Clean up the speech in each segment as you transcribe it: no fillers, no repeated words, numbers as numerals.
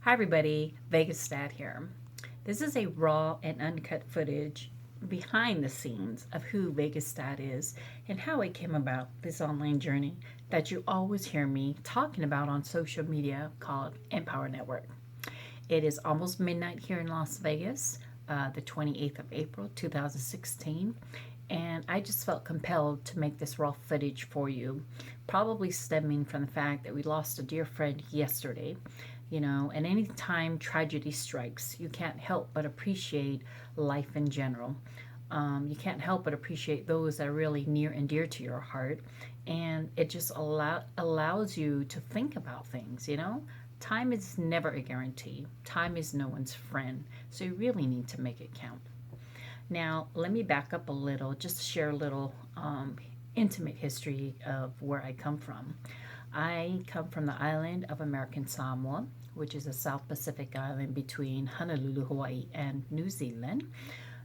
Hi everybody, Vegas Stat here. This is a raw and uncut footage behind the scenes of who Vegas Stat is and how it came about this online journey that you always hear me talking about on social media called Empower Network. It is almost midnight here in Las Vegas, the 28th of April 2016, and I just felt compelled to make this raw footage for you, probably stemming from the fact that we lost a dear friend yesterday. And anytime tragedy strikes, you can't help but appreciate life in general. You can't help but appreciate those that are really near and dear to your heart, and it just allows you to think about things. Time is never a guarantee. Time is no one's friend, so you really need to make it count. Now, let me back up a little, just to share a little intimate history of where I come from. I come from the island of American Samoa, which is a South Pacific island between Honolulu, Hawaii, and New Zealand.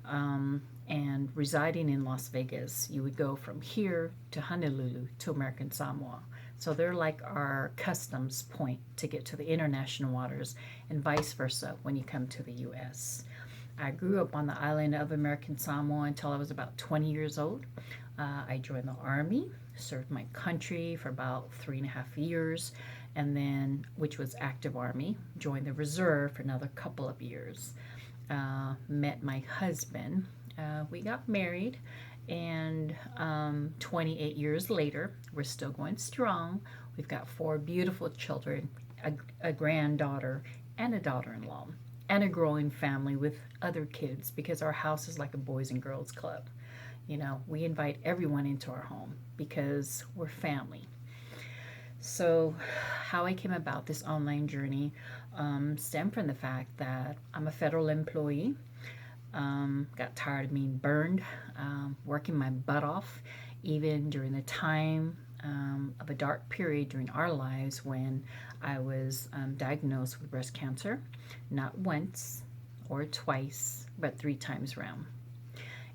And residing in Las Vegas, you would go from here to Honolulu to American Samoa. So they're like our customs point to get to the international waters, and vice versa when you come to the U.S. I grew up on the island of American Samoa until I was about 20 years old. I joined the Army, served my country for about 3.5 years, and then, which was active Army, joined the Reserve for another couple of years. Met my husband. We got married, and 28 years later, we're still going strong. We've got 4 beautiful children, a granddaughter, and a daughter in law, and a growing family with other kids because our house is like a boys and girls club. We invite everyone into our home because we're family. So, how I came about this online journey stemmed from the fact that I'm a federal employee. Got tired of being burned, working my butt off, even during the time of a dark period during our lives when I was diagnosed with breast cancer, not once or twice, but 3 times round.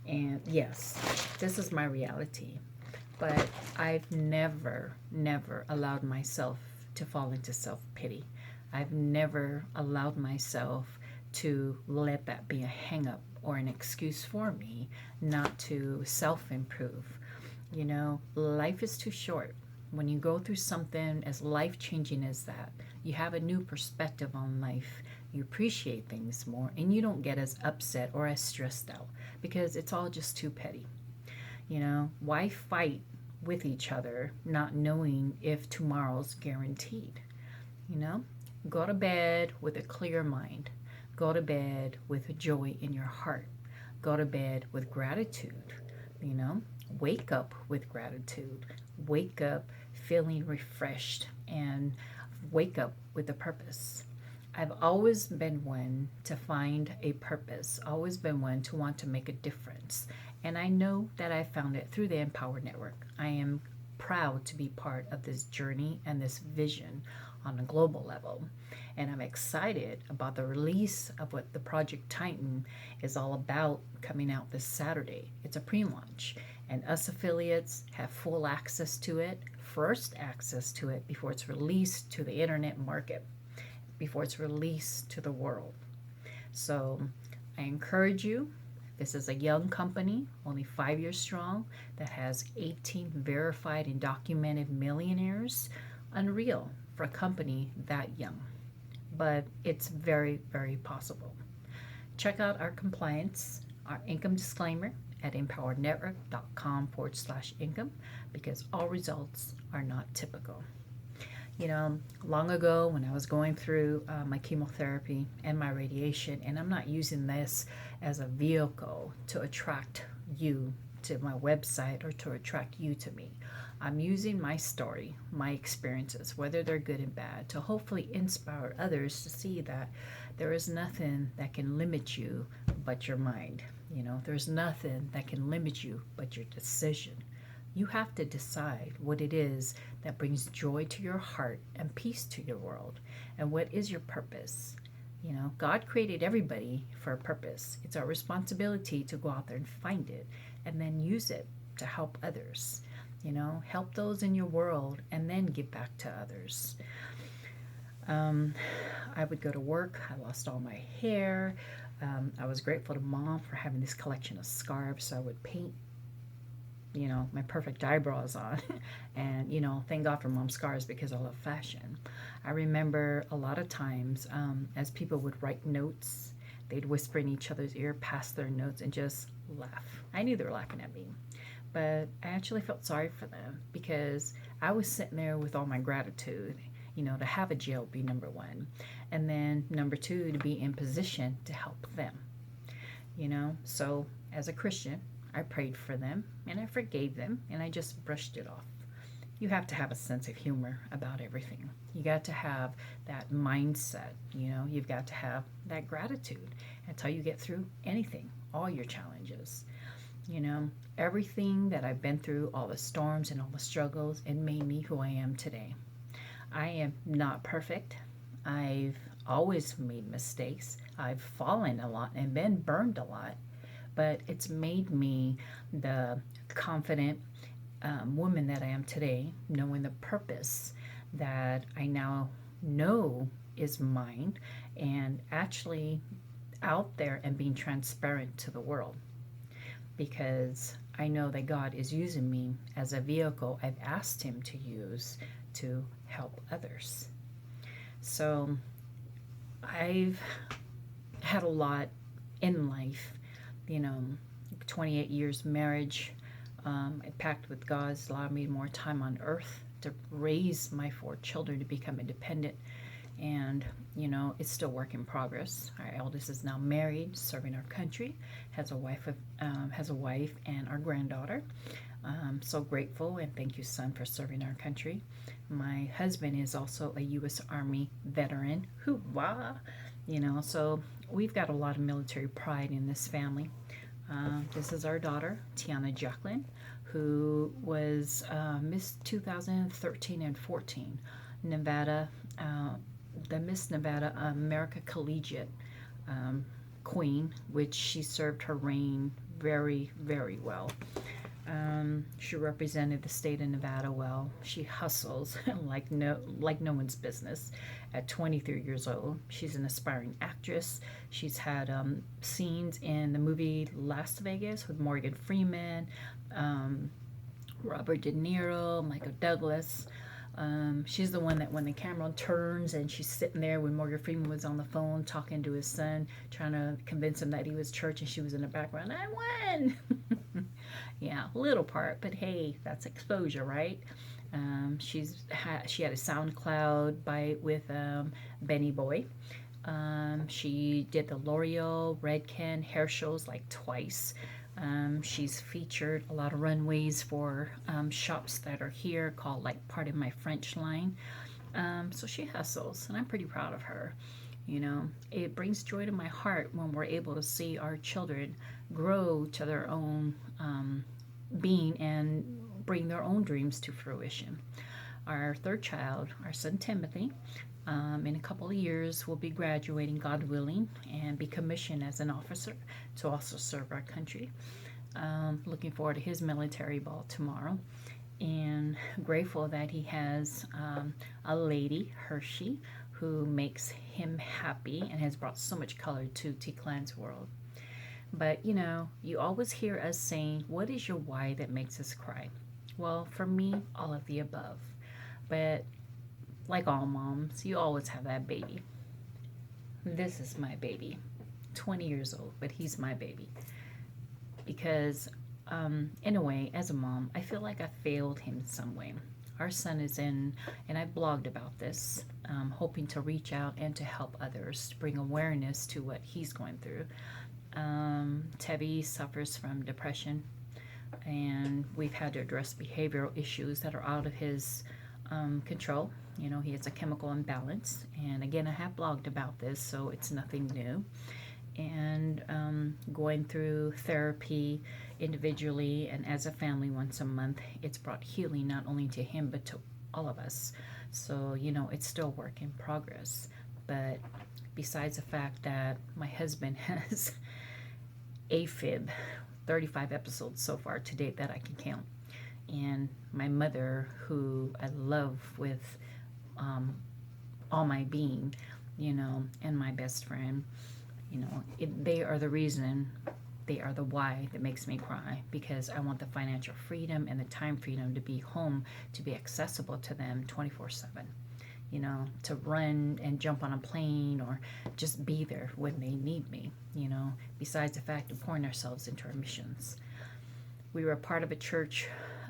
And yes, this is my reality. But I've never allowed myself to fall into self pity. I've never allowed myself to let that be a hang up or an excuse for me not to self improve. Life is too short. When you go through something as life changing as that, you have a new perspective on life. You appreciate things more and you don't get as upset or as stressed out because it's all just too petty. Why fight with each other not knowing if tomorrow's guaranteed? You know, go to bed with a clear mind. Go to bed with joy in your heart. Go to bed with gratitude. You know, wake up with gratitude. Wake up feeling refreshed and wake up with a purpose. I've always been one to find a purpose, always been one to want to make a difference. And I know that I found it through the Empower Network. I am proud to be part of this journey and this vision on a global level. And I'm excited about the release of what the Project Titan is all about coming out this Saturday. It's a pre launch, and us affiliates have full access to it, first access to it before it's released to the internet market, before it's released to the world. So I encourage you. This is a young company, only 5 years strong, that has 18 verified and documented millionaires. Unreal for a company that young, but it's very, very possible. Check out our compliance, our income disclaimer at empowerednetwork.com/income because all results are not typical. Long ago when I was going through my chemotherapy and my radiation, and I'm not using this as a vehicle to attract you to my website or to attract you to me. I'm using my story, my experiences, whether they're good and bad, to hopefully inspire others to see that there is nothing that can limit you but your mind. There's nothing that can limit you but your decision. You have to decide what it is that brings joy to your heart and peace to your world. And what is your purpose? God created everybody for a purpose. It's our responsibility to go out there and find it and then use it to help others. Help those in your world and then give back to others. Um, I would go to work. I lost all my hair. I was grateful to mom for having this collection of scarves, so I would paint, my perfect eyebrows on. And, thank God for mom's scars because I love fashion. I remember a lot of times as people would write notes, they'd whisper in each other's ear, pass their notes, and just laugh. I knew they were laughing at me, but I actually felt sorry for them because I was sitting there with all my gratitude. To have a jail be number one, and then number two, to be in position to help them. So as a Christian, I prayed for them and I forgave them and I just brushed it off. You have to have a sense of humor about everything. You got to have that mindset, you've got to have that gratitude. That's how you get through anything, all your challenges. Everything that I've been through, all the storms and all the struggles, it made me who I am today. I am not perfect. I've always made mistakes. I've fallen a lot and been burned a lot, but it's made me the confident woman that I am today, knowing the purpose that I now know is mine, and actually out there and being transparent to the world, because I know that God is using me as a vehicle I've asked Him to use to help others. So I've had a lot in life, 28 years marriage. I packed with God's allowed me more time on earth to raise my 4 children to become independent. And, it's still work in progress. Our eldest is now married, serving our country, has a wife and our granddaughter. So grateful, and thank you, son, for serving our country. My husband is also a U.S. Army veteran. Hoorah! So we've got a lot of military pride in this family. This is our daughter, Tiana Jacqueline, who was Miss 2013 and 14, Nevada, the Miss Nevada America Collegiate Queen, which she served her reign very, very well. She represented the state of Nevada well. She hustles like no one's business. At 23 years old, she's an aspiring actress. She's had scenes in the movie Las Vegas with Morgan Freeman, Robert De Niro, Michael Douglas. She's the one that when the camera turns and she's sitting there when Morgan Freeman was on the phone talking to his son, trying to convince him that he was church, and she was in the background. I won. Yeah, little part, but hey, that's exposure, right? She had a SoundCloud bite with Benny Boy. She did the L'Oreal Redken hair shows like twice. She's featured a lot of runways for shops that are here called like Pardon My French line. So she hustles, and I'm pretty proud of her. It brings joy to my heart when we're able to see our children grow to their own being and bring their own dreams to fruition. Our third child, our son Timothy, in a couple of years will be graduating, God willing, and be commissioned as an officer to also serve our country. Looking forward to his military ball tomorrow, and grateful that he has a lady, Hershey, who makes him happy and has brought so much color to T Clan's world. But you always hear us saying, what is your why that makes us cry? Well, for me, all of the above. But like all moms, you always have that baby. This is my baby, 20 years old, but he's my baby. Because in a way, as a mom, I feel like I failed him in some way. Our son is in, and I've blogged about this, hoping to reach out and to help others, to bring awareness to what he's going through. Tebby suffers from depression, and we've had to address behavioral issues that are out of his control. He has a chemical imbalance, and again, I have blogged about this, so it's nothing new. And going through therapy individually and as a family once a month, it's brought healing not only to him but to all of us. So it's still work in progress. But besides the fact that my husband has AFib, 35 episodes so far to date that I can count, and my mother, who I love with all my being, and my best friend. They are the reason, they are the why that makes me cry, because I want the financial freedom and the time freedom to be home, to be accessible to them 24/7. To run and jump on a plane or just be there when they need me, besides the fact of pouring ourselves into our missions. We were a part of a church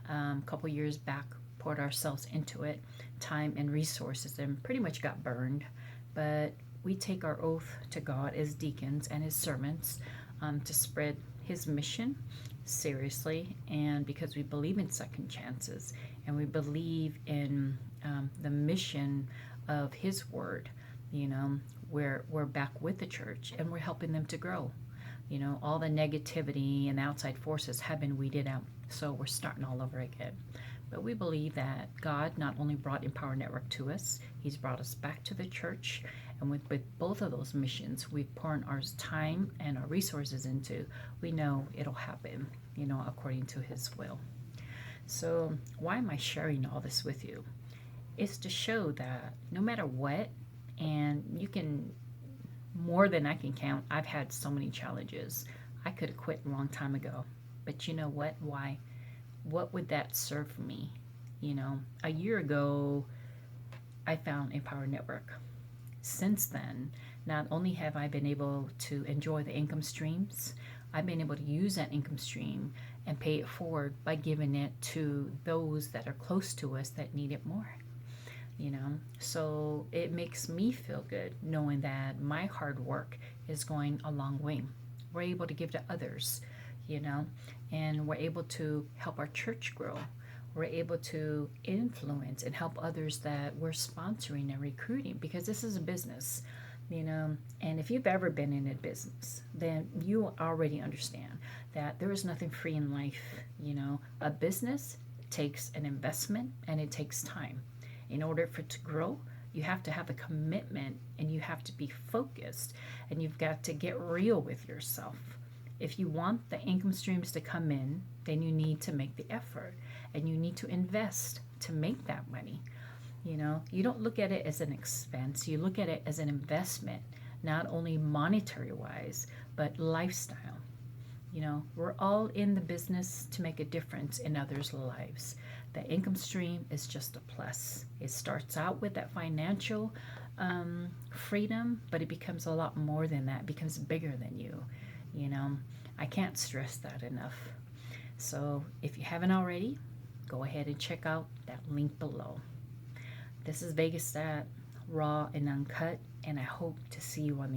a couple years back, poured ourselves into it, time and resources, and pretty much got burned. But we take our oath to God as deacons and his servants to spread his mission seriously, and because we believe in second chances and we believe in the mission of his word, we're back with the church and we're helping them to grow. All the negativity and outside forces have been weeded out, so we're starting all over again. But we believe that God not only brought Empower Network to us, he's brought us back to the church. And with both of those missions we've poured our time and our resources into, we know it'll happen, according to his will. So why am I sharing all this with you? It's to show that no matter what, and you can, more than I can count, I've had so many challenges. I could have quit a long time ago. But you know what? Why? What would that serve me? A year ago, I found Empower Network. Since then, not only have I been able to enjoy the income streams, I've been able to use that income stream and pay it forward by giving it to those that are close to us that need it more. So it makes me feel good knowing that my hard work is going a long way. We're able to give to others, and we're able to help our church grow. We're able to influence and help others that we're sponsoring and recruiting, because this is a business, and if you've ever been in a business, then you already understand that there is nothing free in life. A business takes an investment and it takes time. In order for it to grow, you have to have a commitment and you have to be focused, and you've got to get real with yourself. If you want the income streams to come in, then you need to make the effort and you need to invest to make that money. You don't look at it as an expense, you look at it as an investment, not only monetary wise, but lifestyle. We're all in the business to make a difference in others' lives. The income stream is just a plus. It starts out with that financial freedom, but it becomes a lot more than that. It becomes bigger than you. I can't stress that enough. So if you haven't already, go ahead and check out that link below. This is Vegas Stat, raw and uncut, and I hope to see you on the